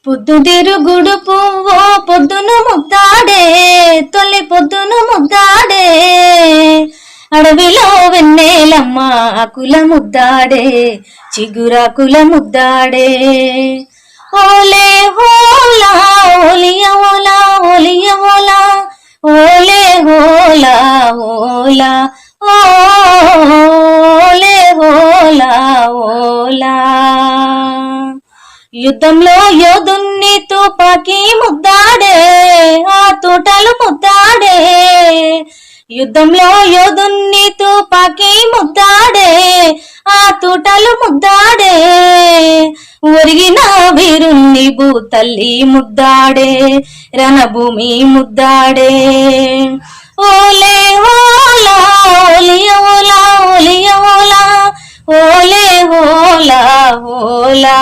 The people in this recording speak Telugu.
పొద్దుతిరుగుడు పువ్వో పొద్దున ముద్దాడే, తొలి పొద్దున ముద్దాడే, అడవిలో వెన్నెలమ్మ ఆకుల ముద్దాడే, చిగురాకుల ముద్దాడే. ఓలే హోలా ఓలియ ఓలా ఓలియ ఓలా, ఓలే హోలా ఓలా ఓలే హోలా ఓలా. యుద్ధంలో యోధున్ని తుపాకీ ముద్దాడే, ఆ తోటలు ముద్దాడే. యుద్ధంలో యోధున్ని తుపాకీ ముద్దాడే, ఆ తోటలు ముద్దాడే. ఒరిగిన వీరున్ని భూతల్లి ముద్దాడే, రణభూమి ముద్దాడే. ఓలే ఓలా ఓలియ ఓలా ఓలియ ఓలా, ఓలే ఓలా ఓలా.